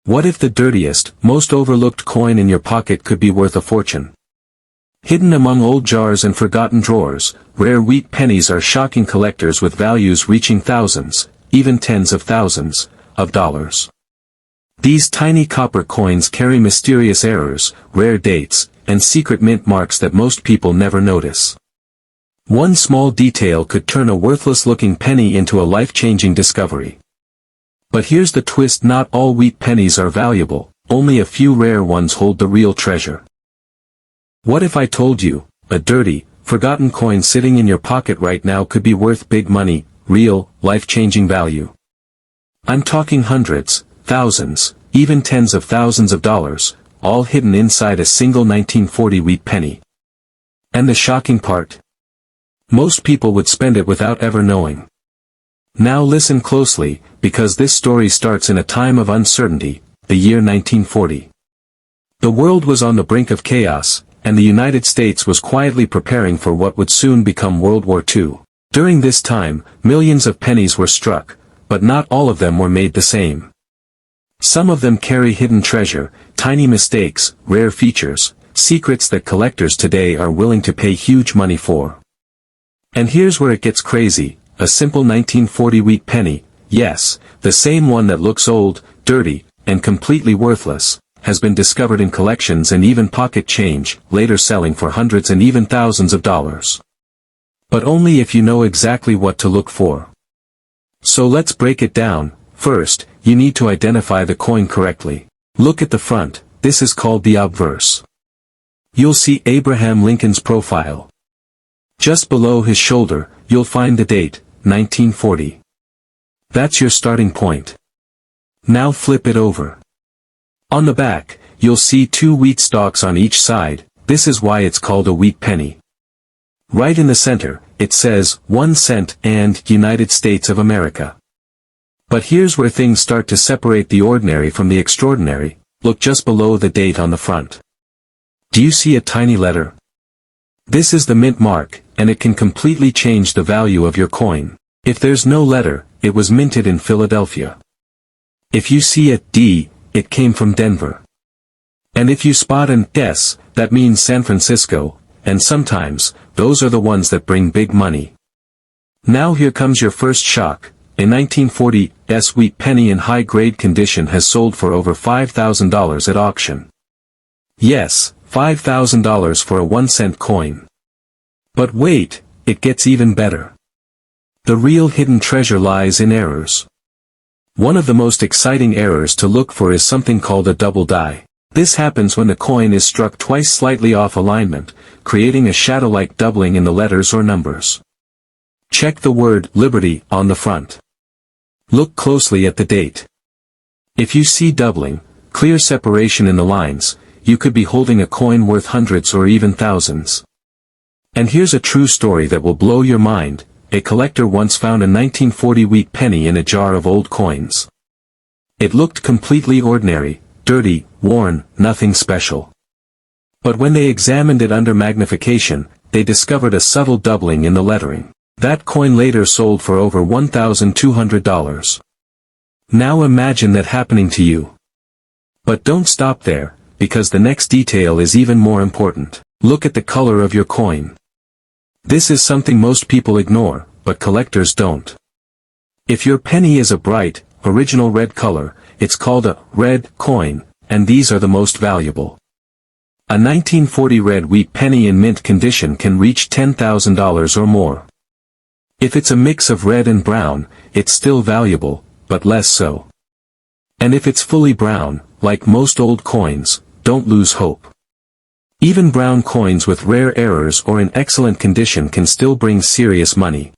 What if the dirtiest, most overlooked coin in your pocket could be worth a fortune? Hidden among old jars and forgotten drawers, rare wheat pennies are shocking collectors with values reaching thousands, even tens of thousands, of dollars. These tiny copper coins carry mysterious errors, rare dates, and secret mint marks that most people never notice. One small detail could turn a worthless-looking penny into a life-changing discovery. But here's the twist: not all wheat pennies are valuable, only a few rare ones hold the real treasure. What if I told you, a dirty, forgotten coin sitting in your pocket right now could be worth big money, real, life-changing value? I'm talking hundreds, thousands, even tens of thousands of dollars, all hidden inside a single 1940 wheat penny. And the shocking part? Most people would spend it without ever knowing. Now listen closely, because this story starts in a time of uncertainty, the year 1940. The world was on the brink of chaos, and the United States was quietly preparing for what would soon become World War II. During this time, millions of pennies were struck, but not all of them were made the same. Some of them carry hidden treasure, tiny mistakes, rare features, secrets that collectors today are willing to pay huge money for. And here's where it gets crazy: a simple 1940 wheat penny, yes, the same one that looks old, dirty, and completely worthless, has been discovered in collections and even pocket change, later selling for hundreds and even thousands of dollars. But only if you know exactly what to look for. So let's break it down. First, you need to identify the coin correctly. Look at the front, this is called the obverse. You'll see Abraham Lincoln's profile. Just below his shoulder, you'll find the date, 1940. That's your starting point. Now flip it over. On the back, you'll see two wheat stalks on each side. This is why it's called a wheat penny. Right in the center, it says 1 cent and United States of America. But here's where things start to separate the ordinary from the extraordinary. Look just below the date on the front. Do you see a tiny letter? This is the mint mark, and it can completely change the value of your coin. If there's no letter, it was minted in Philadelphia. If you see a D, it came from Denver. And if you spot an S, that means San Francisco, and sometimes, those are the ones that bring big money. Now here comes your first shock. A 1940 S wheat penny in high-grade condition has sold for over $5,000 at auction. Yes, $5,000 for a 1-cent coin. But wait, it gets even better. The real hidden treasure lies in errors. One of the most exciting errors to look for is something called a double die. This happens when the coin is struck twice slightly off alignment, creating a shadow-like doubling in the letters or numbers. Check the word Liberty on the front. Look closely at the date. If you see doubling, clear separation in the lines, you could be holding a coin worth hundreds or even thousands. And here's a true story that will blow your mind. A collector once found a 1940 wheat penny in a jar of old coins. It looked completely ordinary, dirty, worn, nothing special. But when they examined it under magnification, they discovered a subtle doubling in the lettering. That coin later sold for over $1,200. Now imagine that happening to you. But don't stop there, because the next detail is even more important. Look at the color of your coin. This is something most people ignore, but collectors don't. If your penny is a bright, original red color, it's called a red coin, and these are the most valuable. A 1940 red wheat penny in mint condition can reach $10,000 or more. If it's a mix of red and brown, it's still valuable, but less so. And if it's fully brown, like most old coins, don't lose hope. Even brown coins with rare errors or in excellent condition can still bring serious money.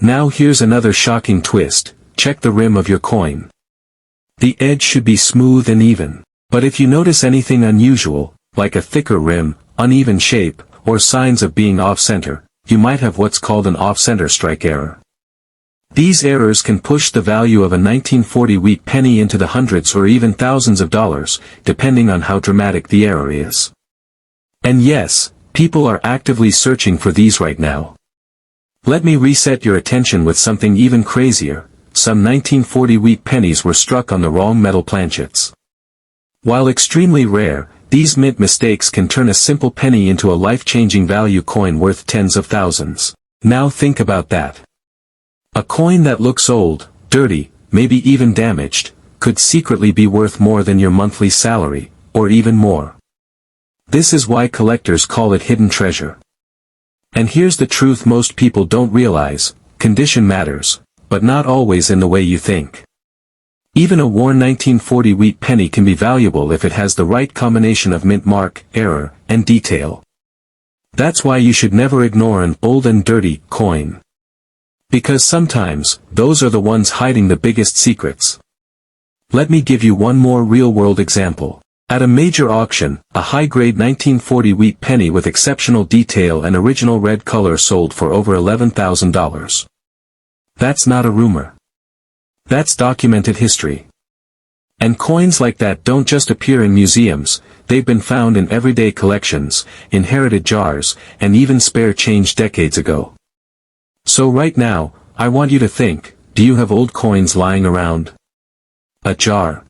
Now here's another shocking twist: check the rim of your coin. The edge should be smooth and even. But if you notice anything unusual, like a thicker rim, uneven shape, or signs of being off-center, you might have what's called an off-center strike error. These errors can push the value of a 1940 wheat penny into the hundreds or even thousands of dollars, depending on how dramatic the error is. And yes, people are actively searching for these right now. Let me reset your attention with something even crazier. some 1940 wheat pennies were struck on the wrong metal planchets. While extremely rare, these mint mistakes can turn a simple penny into a life-changing value coin worth tens of thousands. Now think about that. A coin that looks old, dirty, maybe even damaged, could secretly be worth more than your monthly salary, or even more. This is why collectors call it hidden treasure. And here's the truth most people don't realize: condition matters, but not always in the way you think. Even a worn 1940 wheat penny can be valuable if it has the right combination of mint mark, error, and detail. That's why you should never ignore an old and dirty coin. Because sometimes, those are the ones hiding the biggest secrets. Let me give you one more real-world example. At a major auction, a high-grade 1940 wheat penny with exceptional detail and original red color sold for over $11,000. That's not a rumor. That's documented history. And coins like that don't just appear in museums, they've been found in everyday collections, inherited jars, and even spare change decades ago. So right now, I want you to think, do you have old coins lying around? A jar?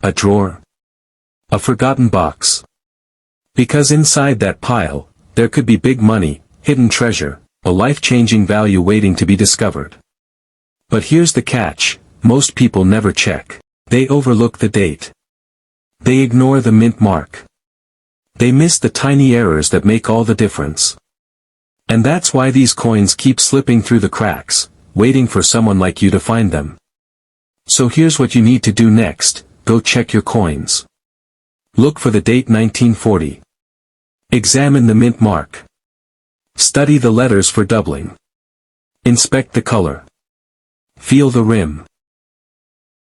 A drawer? A forgotten box? Because inside that pile, there could be big money, hidden treasure, a life-changing value waiting to be discovered. But here's the catch: most people never check. They overlook the date. They ignore the mint mark. They miss the tiny errors that make all the difference. And that's why these coins keep slipping through the cracks, waiting for someone like you to find them. So here's what you need to do next: go check your coins. Look for the date 1940. Examine the mint mark. Study the letters for doubling. Inspect the color. Feel the rim.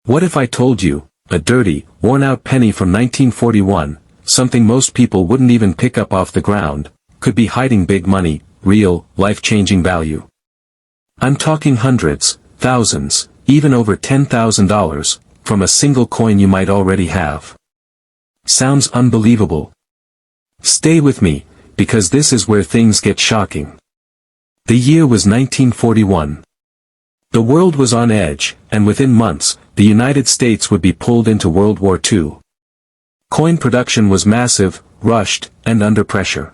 What if I told you, a dirty, worn-out penny from 1941, something most people wouldn't even pick up off the ground, could be hiding big money, real, life-changing value? I'm talking hundreds, thousands, even over $10,000, from a single coin you might already have. Sounds unbelievable? Stay with me, because this is where things get shocking. The year was 1941. The world was on edge, and within months, the United States would be pulled into World War II. Coin production was massive, rushed, and under pressure.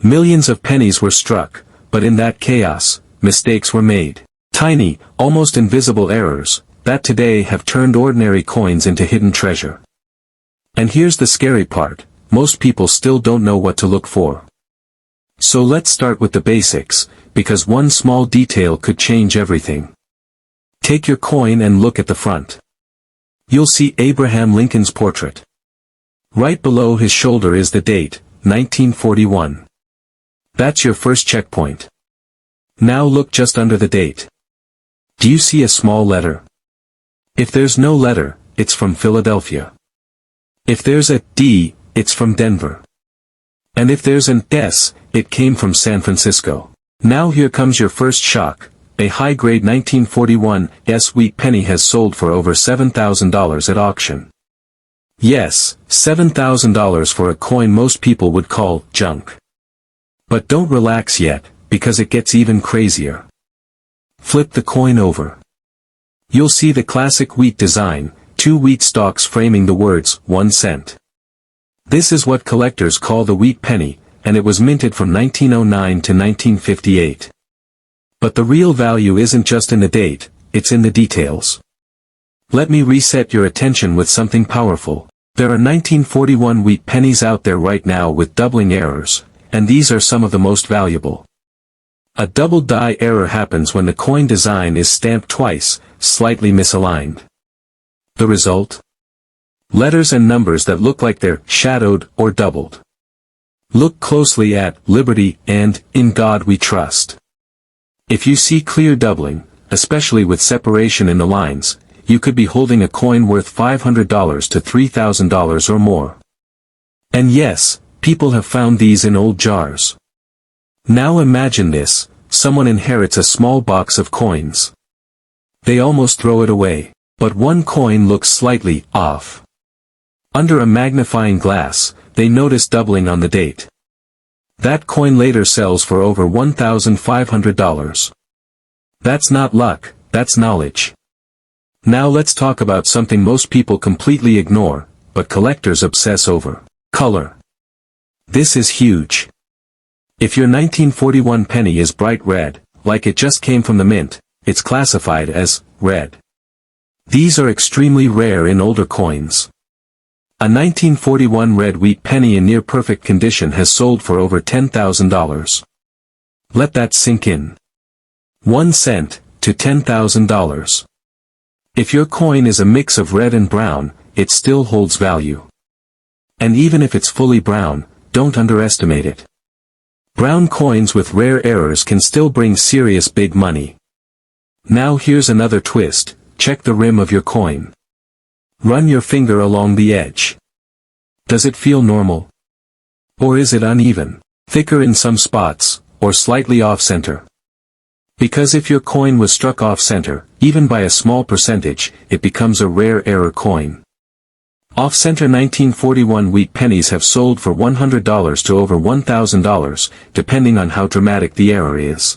Millions of pennies were struck, but in that chaos, mistakes were made. Tiny, almost invisible errors, that today have turned ordinary coins into hidden treasure. And here's the scary part: most people still don't know what to look for. So let's start with the basics, because one small detail could change everything. Take your coin and look at the front. You'll see Abraham Lincoln's portrait. Right below his shoulder is the date, 1941. That's your first checkpoint. Now look just under the date. Do you see a small letter? If there's no letter, it's from Philadelphia. If there's a D, it's from Denver. And if there's an S, it came from San Francisco. Now here comes your first shock: a high-grade 1941 wheat penny has sold for over $7,000 at auction. Yes, $7,000 for a coin most people would call junk. But don't relax yet, because it gets even crazier. Flip the coin over. You'll see the classic wheat design, 2 wheat stalks framing the words, 1 cent. This is what collectors call the wheat penny, and it was minted from 1909 to 1958. But the real value isn't just in the date, it's in the details. Let me reset your attention with something powerful. There are 1941 wheat pennies out there right now with doubling errors, and these are some of the most valuable. A double die error happens when the coin design is stamped twice, slightly misaligned. The result? Letters and numbers that look like they're shadowed or doubled. Look closely at Liberty and In God We Trust. If you see clear doubling, especially with separation in the lines, you could be holding a coin worth $500 to $3,000 or more. And yes, people have found these in old jars. Now imagine this: someone inherits a small box of coins. They almost throw it away, but one coin looks slightly off. Under a magnifying glass, they notice doubling on the date. That coin later sells for over $1,500. That's not luck, That's knowledge. Now let's talk about something most people completely ignore, but collectors obsess over. Color. This is huge. If your 1941 penny is bright red, like it just came from the mint, it's classified as red. These are extremely rare in older coins. A 1941 red wheat penny in near-perfect condition has sold for over $10,000. Let that sink in. 1 cent to $10,000. If your coin is a mix of red and brown, it still holds value. And even if it's fully brown, don't underestimate it. Brown coins with rare errors can still bring serious big money. Now here's another twist, check the rim of your coin. Run your finger along the edge. Does it feel normal? Or is it uneven, thicker in some spots, or slightly off-center? Because if your coin was struck off-center, even by a small percentage, it becomes a rare error coin. Off-center 1941 wheat pennies have sold for $100 to over $1,000, depending on how dramatic the error is.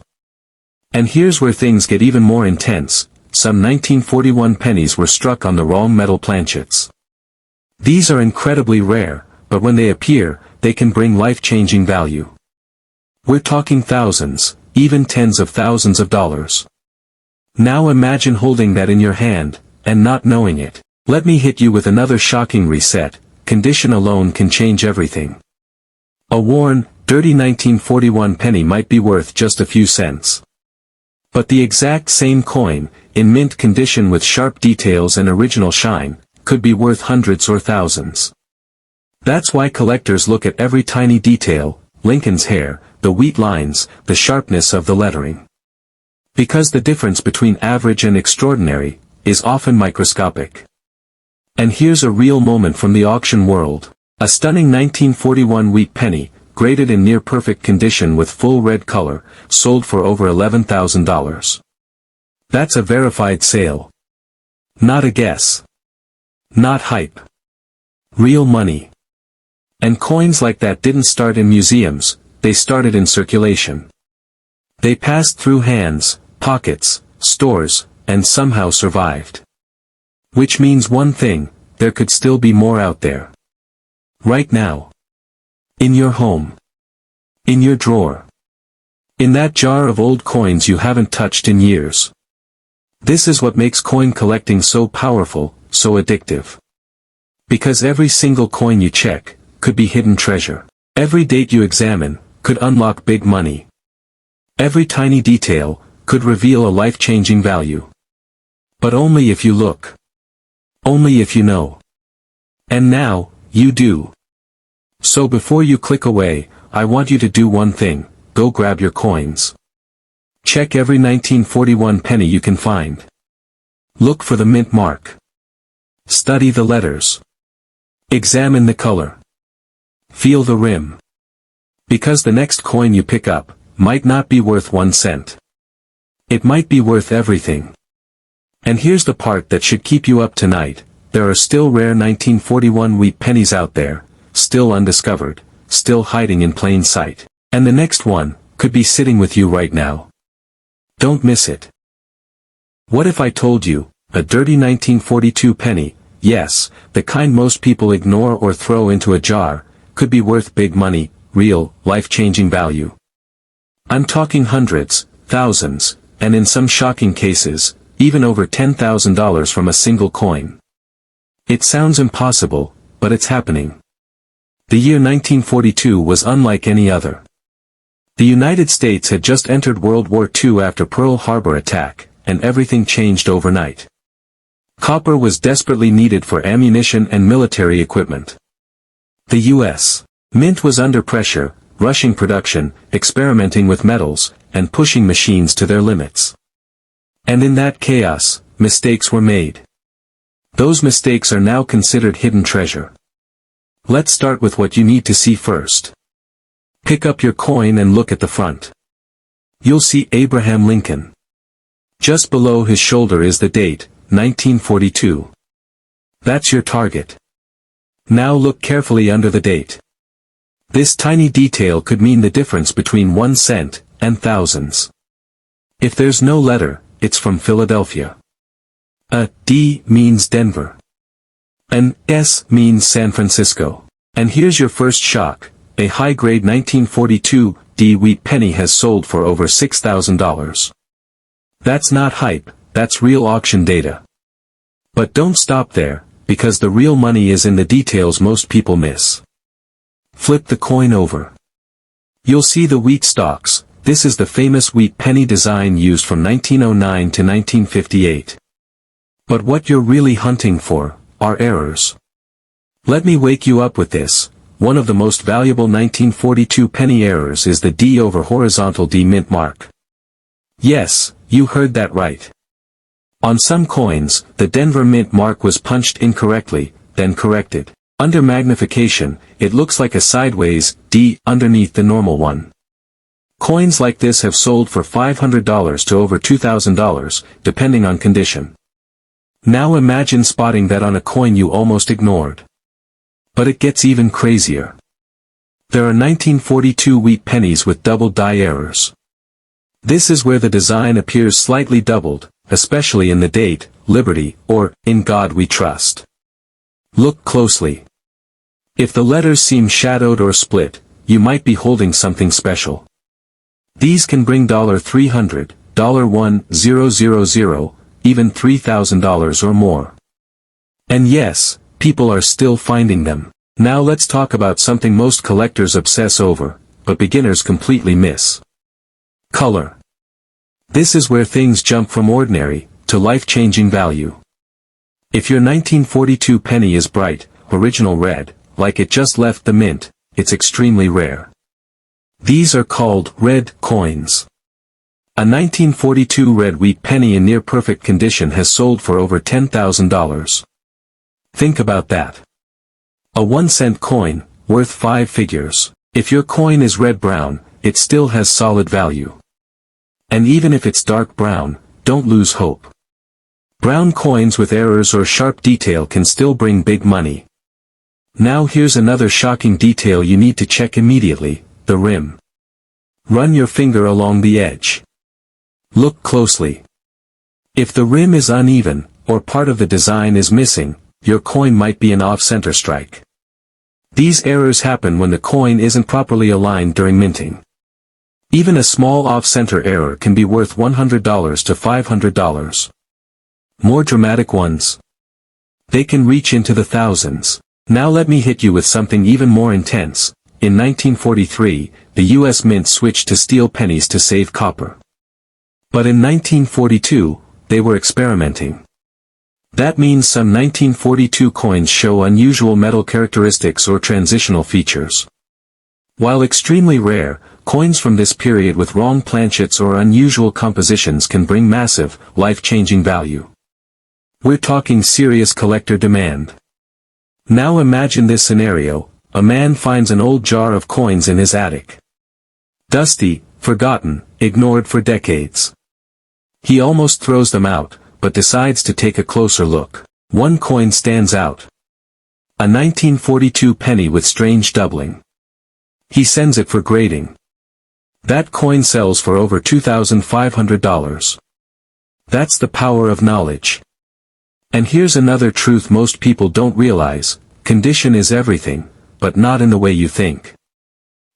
And here's where things get even more intense. Some 1941 pennies were struck on the wrong metal planchets. These are incredibly rare, but when they appear, they can bring life-changing value. We're talking thousands, even tens of thousands of dollars. Now imagine holding that in your hand, and not knowing it. Let me hit you with another shocking reset. Condition alone can change everything. A worn, dirty 1941 penny might be worth just a few cents. But the exact same coin, in mint condition with sharp details and original shine, could be worth hundreds or thousands. That's why collectors look at every tiny detail, Lincoln's hair, the wheat lines, the sharpness of the lettering. Because the difference between average and extraordinary is often microscopic. And here's a real moment from the auction world. A stunning 1941 wheat penny, graded in near-perfect condition with full red color, sold for over $11,000. That's a verified sale. Not a guess. Not hype. Real money. And coins like that didn't start in museums, they started in circulation. They passed through hands, pockets, stores, and somehow survived. Which means one thing, there could still be more out there. Right now. In your home. In your drawer. In that jar of old coins you haven't touched in years. This is what makes coin collecting so powerful, so addictive. Because every single coin you check, could be hidden treasure. Every date you examine, could unlock big money. Every tiny detail, could reveal a life-changing value. But only if you look. Only if you know. And now, you do. So before you click away, I want you to do one thing, go grab your coins. Check every 1941 penny you can find. Look for the mint mark. Study the letters. Examine the color. Feel the rim. Because the next coin you pick up, might not be worth 1 cent. It might be worth everything. And here's the part that should keep you up tonight, there are still rare 1941 wheat pennies out there, still undiscovered, still hiding in plain sight. And the next one, could be sitting with you right now. Don't miss it. What if I told you, a dirty 1942 penny, yes, the kind most people ignore or throw into a jar, could be worth big money, real, life-changing value. I'm talking hundreds, thousands, and in some shocking cases, even over $10,000 from a single coin. It sounds impossible, but it's happening. The year 1942 was unlike any other. The United States had just entered World War II after Pearl Harbor attack, and everything changed overnight. Copper was desperately needed for ammunition and military equipment. The U.S. Mint was under pressure, rushing production, experimenting with metals, and pushing machines to their limits. And in that chaos, mistakes were made. Those mistakes are now considered hidden treasure. Let's start with what you need to see first. Pick up your coin and look at the front. You'll see Abraham Lincoln. Just below his shoulder is the date, 1942. That's your target. Now look carefully under the date. This tiny detail could mean the difference between 1 cent and thousands. If there's no letter, it's from Philadelphia. A D means Denver. An S means San Francisco. And here's your first shock, a high-grade 1942 D wheat penny has sold for over $6,000. That's not hype, that's real auction data. But don't stop there, because the real money is in the details most people miss. Flip the coin over. You'll see the wheat stalks. This is the famous wheat penny design used from 1909 to 1958. But what you're really hunting for are errors. Let me wake you up with this. One of the most valuable 1942 penny errors is the D over horizontal D mint mark. Yes, you heard that right. On some coins, the Denver mint mark was punched incorrectly, then corrected. Under magnification, it looks like a sideways D underneath the normal one. Coins like this have sold for $500 to over $2,000, depending on condition. Now imagine spotting that on a coin you almost ignored. But it gets even crazier. There are 1942 wheat pennies with double die errors. This is where the design appears slightly doubled, especially in the date, Liberty, or In God We Trust. Look closely. If the letters seem shadowed or split, you might be holding something special. These can bring $300, $1,000, even $3,000 or more. And yes, people are still finding them. Now let's talk about something most collectors obsess over, but beginners completely miss. Color. This is where things jump from ordinary to life-changing value. If your 1942 penny is bright, original red, like it just left the mint, it's extremely rare. These are called red coins. A 1942 red wheat penny in near-perfect condition has sold for over $10,000. Think about that. A 1-cent coin, worth 5 figures. If your coin is red-brown, it still has solid value. And even if it's dark brown, don't lose hope. Brown coins with errors or sharp detail can still bring big money. Now here's another shocking detail you need to check immediately, the rim. Run your finger along the edge. Look closely. If the rim is uneven, or part of the design is missing, your coin might be an off-center strike. These errors happen when the coin isn't properly aligned during minting. Even a small off-center error can be worth $100 to $500. More dramatic ones. They can reach into the thousands. Now let me hit you with something even more intense. In 1943, the U.S. Mint switched to steel pennies to save copper. But in 1942, they were experimenting. That means some 1942 coins show unusual metal characteristics or transitional features. While extremely rare, coins from this period with wrong planchets or unusual compositions can bring massive, life-changing value. We're talking serious collector demand. Now imagine this scenario: a man finds an old jar of coins in his attic. Dusty, forgotten, ignored for decades. He almost throws them out, but decides to take a closer look. One coin stands out. A 1942 penny with strange doubling. He sends it for grading. That coin sells for over $2,500. That's the power of knowledge. And here's another truth most people don't realize: condition is everything, but not in the way you think.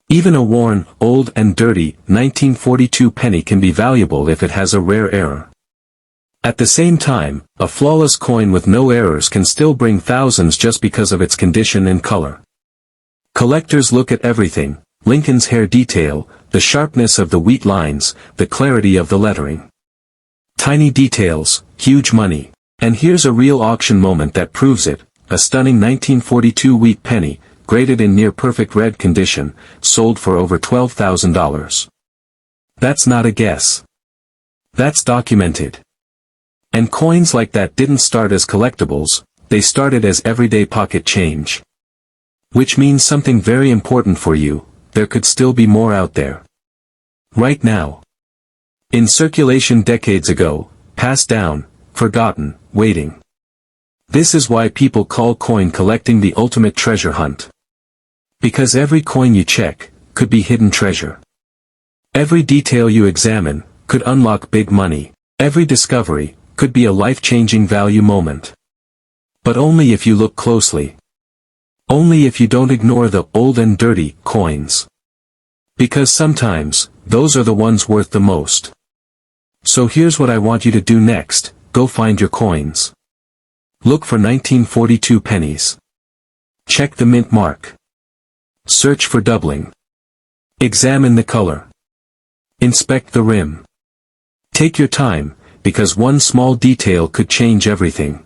Even a worn, old and dirty 1942 penny can be valuable if it has a rare error. At the same time, a flawless coin with no errors can still bring thousands just because of its condition and color. Collectors look at everything: Lincoln's hair detail, the sharpness of the wheat lines, the clarity of the lettering. Tiny details, huge money. And here's a real auction moment that proves it: a stunning 1942 wheat penny, graded in near-perfect red condition, sold for over $12,000. That's not a guess. That's documented. And coins like that didn't start as collectibles, they started as everyday pocket change. Which means something very important for you: there could still be more out there. Right now. In circulation decades ago, passed down, forgotten, waiting. This is why people call coin collecting the ultimate treasure hunt. Because every coin you check could be hidden treasure. Every detail you examine could unlock big money. Every discovery could be a life-changing value moment. But only if you look closely. Only if you don't ignore the old and dirty coins. Because sometimes, those are the ones worth the most. So here's what I want you to do next: go find your coins. Look for 1942 pennies. Check the mint mark. Search for doubling. Examine the color. Inspect the rim. Take your time, because one small detail could change everything.